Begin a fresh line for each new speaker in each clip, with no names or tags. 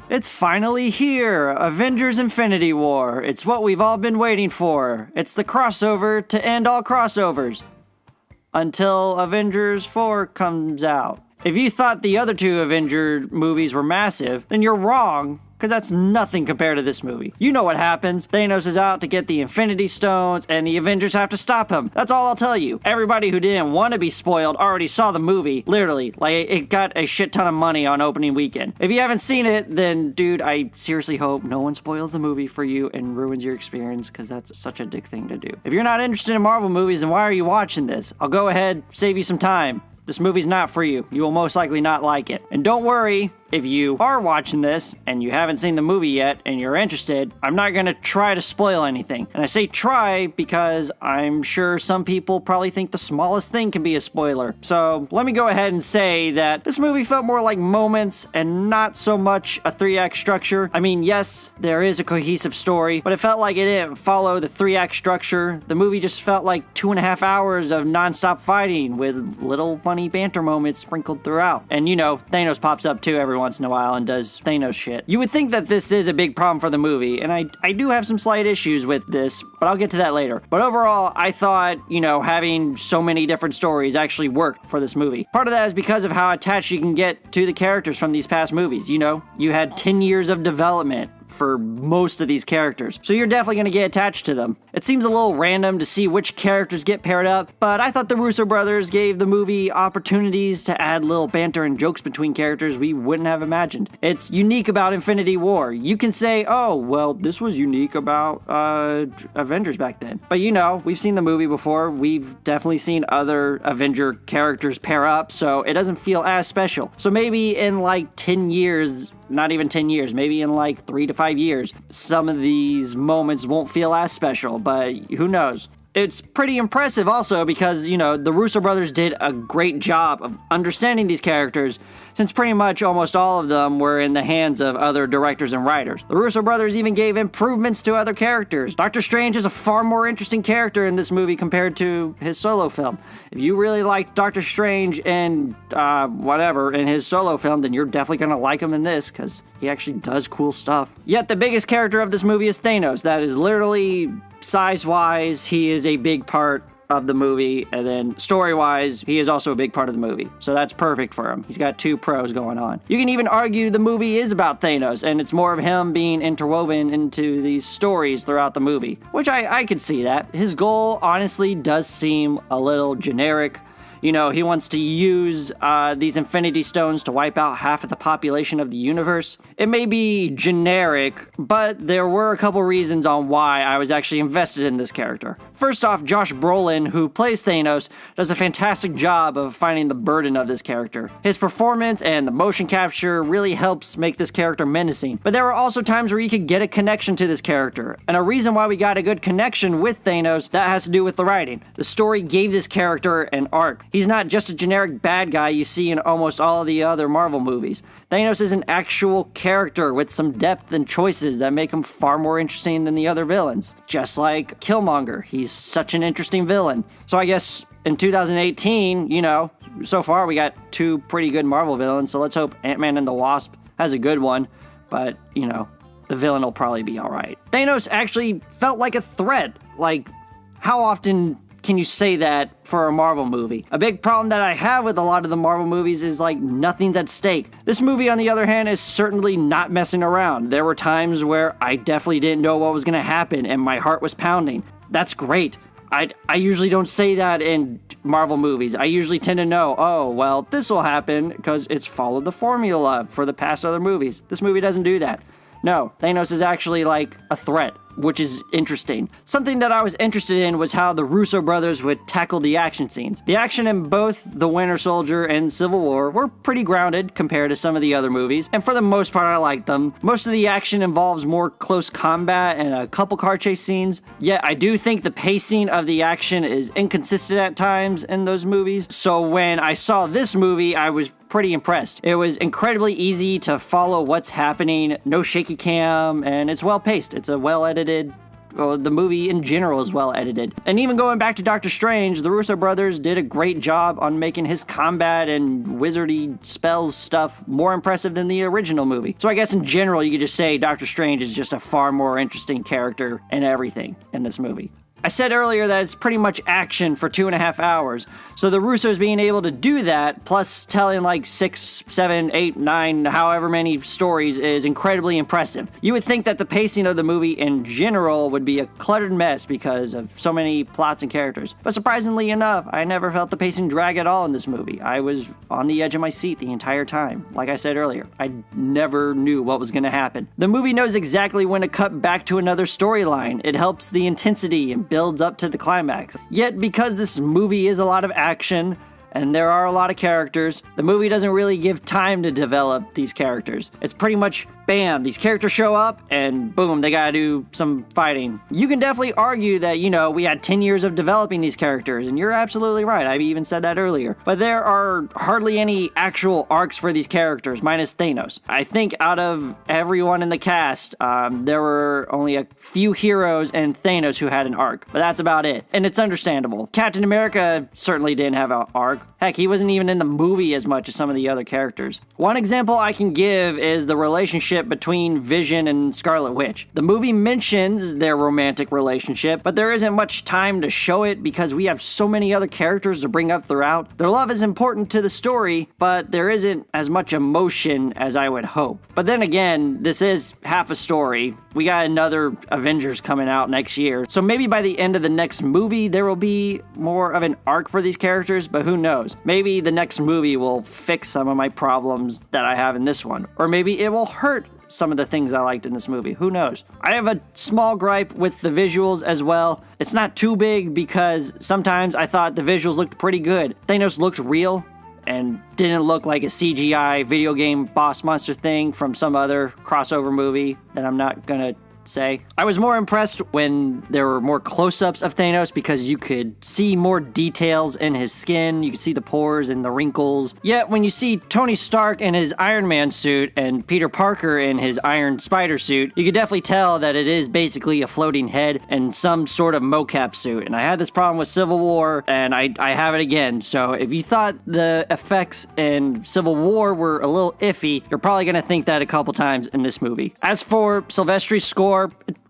It's finally here! Avengers Infinity War. It's what we've all been waiting for. It's the crossover to end all crossovers. Until Avengers 4 comes out. If you thought the other two Avengers movies were massive, then you're wrong, because that's nothing compared to this movie. You know what happens. Thanos is out to get the Infinity Stones, and the Avengers have to stop him. That's all I'll tell you. Everybody who didn't want to be spoiled already saw the movie. Literally. Like, it got a shit ton of money on opening weekend. If you haven't seen it, then, dude, I seriously hope no one spoils the movie for you and ruins your experience, because that's such a dick thing to do. If you're not interested in Marvel movies, then why are you watching this? I'll go ahead, save you some time. This movie's not for you. You will most likely not like it. And don't worry, if you are watching this and you haven't seen the movie yet and you're interested, I'm not gonna try to spoil anything. And I say try because I'm sure some people probably think the smallest thing can be a spoiler. So let me go ahead and say that this movie felt more like moments and not so much a 3-act structure. I mean, yes, there is a cohesive story, but it felt like it didn't follow the 3-act structure. The movie just felt like 2.5 hours of non-stop fighting with little funny banter moments sprinkled throughout. And you know, Thanos pops up too every once in a while and does Thanos shit. You would think that this is a big problem for the movie, and I do have some slight issues with this, but I'll get to that later. But overall, I thought, you know, having so many different stories actually worked for this movie. Part of that is because of how attached you can get to the characters from these past movies. You know, you had 10 years of development for most of these characters, so you're definitely going to get attached to them. It seems a little random to see which characters get paired up, but I thought the Russo brothers gave the movie opportunities to add little banter and jokes between characters we wouldn't have imagined. It's unique about Infinity War. You can say, oh, well, this was unique about Avengers back then. But you know, we've seen the movie before. We've definitely seen other Avenger characters pair up, so it doesn't feel as special. So maybe in like 10 years, not even 10 years, maybe in like 3 to 5 years, some of these moments won't feel as special, but who knows? It's pretty impressive also because, you know, the Russo brothers did a great job of understanding these characters since pretty much almost all of them were in the hands of other directors and writers. The Russo brothers even gave improvements to other characters. Doctor Strange is a far more interesting character in this movie compared to his solo film. If you really liked Doctor Strange and whatever in his solo film, then you're definitely gonna like him in this because he actually does cool stuff. Yet the biggest character of this movie is Thanos. That is literally, size-wise, he is a big part of the movie, and then story-wise, he is also a big part of the movie. So that's perfect for him. He's got 2 pros going on. You can even argue the movie is about Thanos, and it's more of him being interwoven into these stories throughout the movie, which I could see that. His goal, honestly, does seem a little generic. You know, he wants to use these Infinity Stones to wipe out half of the population of the universe. It may be generic, but there were a couple reasons on why I was actually invested in this character. First off, Josh Brolin, who plays Thanos, does a fantastic job of finding the burden of this character. His performance and the motion capture really helps make this character menacing. But there were also times where you could get a connection to this character. And a reason why we got a good connection with Thanos, that has to do with the writing. The story gave this character an arc. He's not just a generic bad guy you see in almost all of the other Marvel movies. Thanos is an actual character with some depth and choices that make him far more interesting than the other villains. Just like Killmonger, he's such an interesting villain. So I guess in 2018, you know, so far we got 2 pretty good Marvel villains, so let's hope Ant-Man and the Wasp has a good one, but, you know, the villain will probably be alright. Thanos actually felt like a threat. Like, how often can you say that for a Marvel movie? A big problem that I have with a lot of the Marvel movies is like nothing's at stake. This movie, on the other hand, is certainly not messing around. There were times where I definitely didn't know what was gonna happen and my heart was pounding. That's great. I usually don't say that in Marvel movies. I usually tend to know, oh, well, this will happen because it's followed the formula for the past other movies. This movie doesn't do that. No, Thanos is actually like a threat, which is interesting. Something that I was interested in was how the Russo brothers would tackle the action scenes. The action in both The Winter Soldier and Civil War were pretty grounded compared to some of the other movies, and for the most part I liked them. Most of the action involves more close combat and a couple car chase scenes, yet I do think the pacing of the action is inconsistent at times in those movies, so when I saw this movie I was pretty impressed. It was incredibly easy to follow what's happening, no shaky cam, and it's well paced. It's a well edited the movie in general is well edited. And even going back to Doctor Strange, the Russo brothers did a great job on making his combat and wizardy spells stuff more impressive than the original movie. So I guess in general, you could just say Doctor Strange is just a far more interesting character and everything in this movie. I said earlier that it's pretty much action for 2.5 hours, so the Russos being able to do that, plus telling like 6, 7, 8, 9, however many stories is incredibly impressive. You would think that the pacing of the movie in general would be a cluttered mess because of so many plots and characters, but surprisingly enough, I never felt the pacing drag at all in this movie. I was on the edge of my seat the entire time. Like I said earlier, I never knew what was going to happen. The movie knows exactly when to cut back to another storyline. It helps the intensity and builds up to the climax. Yet, because this movie is a lot of action, and there are a lot of characters, the movie doesn't really give time to develop these characters. It's pretty much, bam, these characters show up, and boom, they gotta do some fighting. You can definitely argue that, we had 10 years of developing these characters, and you're absolutely right, I even said that earlier. But there are hardly any actual arcs for these characters, minus Thanos. I think out of everyone in the cast, there were only a few heroes and Thanos who had an arc, but that's about it. And it's understandable. Captain America certainly didn't have an arc. Heck, he wasn't even in the movie as much as some of the other characters. One example I can give is the relationship between Vision and Scarlet Witch. The movie mentions their romantic relationship, but there isn't much time to show it because we have so many other characters to bring up throughout. Their love is important to the story, but there isn't as much emotion as I would hope. But then again, this is half a story. We got another Avengers coming out next year, so maybe by the end of the next movie, there will be more of an arc for these characters, but who knows? Maybe the next movie will fix some of my problems that I have in this one, or maybe it will hurt some of the things I liked in this movie. Who knows? I have a small gripe with the visuals as well. It's not too big because sometimes I thought the visuals looked pretty good. Thanos looked real and didn't look like a CGI video game boss monster thing from some other crossover movie that I'm not gonna say. I was more impressed when there were more close-ups of Thanos because you could see more details in his skin, you could see the pores and the wrinkles. Yet when you see Tony Stark in his Iron Man suit and Peter Parker in his Iron Spider suit, you could definitely tell that it is basically a floating head and some sort of mocap suit. And I had this problem with Civil War, and I have it again. So if you thought the effects in Civil War were a little iffy, you're probably gonna think that a couple times in this movie. As for Silvestri's score,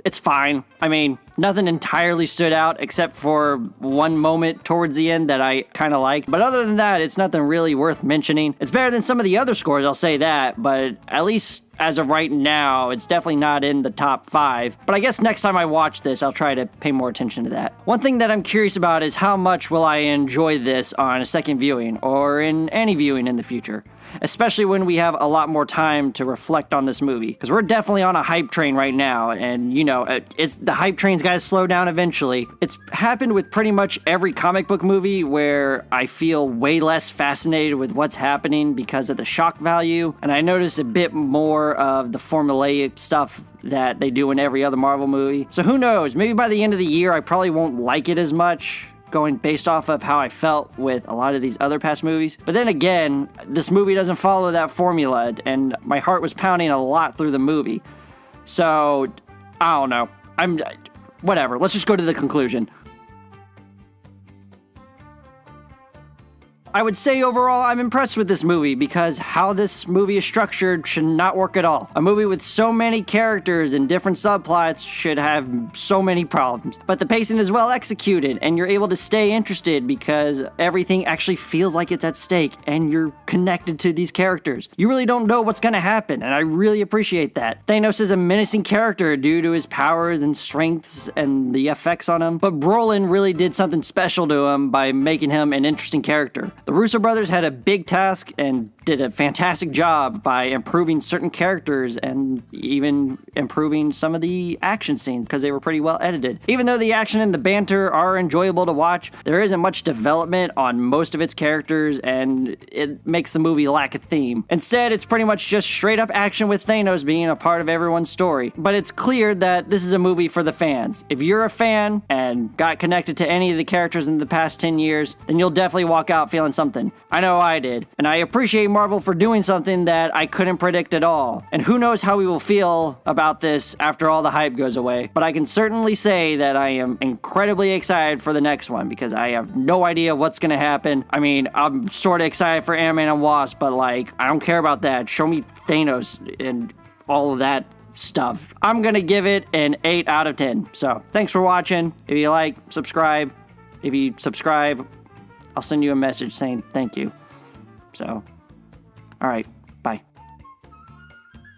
it's fine. I mean, nothing entirely stood out except for one moment towards the end that I kind of liked. But other than that, it's nothing really worth mentioning. It's better than some of the other scores, I'll say that. But at least as of right now, it's definitely not in the top 5. But I guess next time I watch this, I'll try to pay more attention to that. One thing that I'm curious about is how much will I enjoy this on a second viewing or in any viewing in the future. Especially when we have a lot more time to reflect on this movie. Because we're definitely on a hype train right now, and it's the hype train's gotta slow down eventually. It's happened with pretty much every comic book movie where I feel way less fascinated with what's happening because of the shock value, and I notice a bit more of the formulaic stuff that they do in every other Marvel movie. So who knows, maybe by the end of the year I probably won't like it as much, going based off of how I felt with a lot of these other past movies. But then again, this movie doesn't follow that formula, and my heart was pounding a lot through the movie. So, I don't know. Whatever, let's just go to the conclusion. I would say overall I'm impressed with this movie because how this movie is structured should not work at all. A movie with so many characters and different subplots should have so many problems. But the pacing is well executed and you're able to stay interested because everything actually feels like it's at stake and you're connected to these characters. You really don't know what's gonna happen, and I really appreciate that. Thanos is a menacing character due to his powers and strengths and the effects on him, but Brolin really did something special to him by making him an interesting character. The Russo brothers had a big task and did a fantastic job by improving certain characters and even improving some of the action scenes because they were pretty well edited. Even though the action and the banter are enjoyable to watch, there isn't much development on most of its characters and it makes the movie lack a theme. Instead, it's pretty much just straight up action with Thanos being a part of everyone's story. But it's clear that this is a movie for the fans. If you're a fan and got connected to any of the characters in the past 10 years, then you'll definitely walk out feeling something. I know I did. And I appreciate Marvel for doing something that I couldn't predict at all. And who knows how we will feel about this after all the hype goes away. But I can certainly say that I am incredibly excited for the next one because I have no idea what's gonna happen. I mean, I'm sort of excited for Ant-Man and Wasp, but like, I don't care about that. Show me Thanos and all of that stuff. I'm gonna give it an 8 out of 10. So thanks for watching. If you like, subscribe. If you subscribe, I'll send you a message saying thank you. So, all right.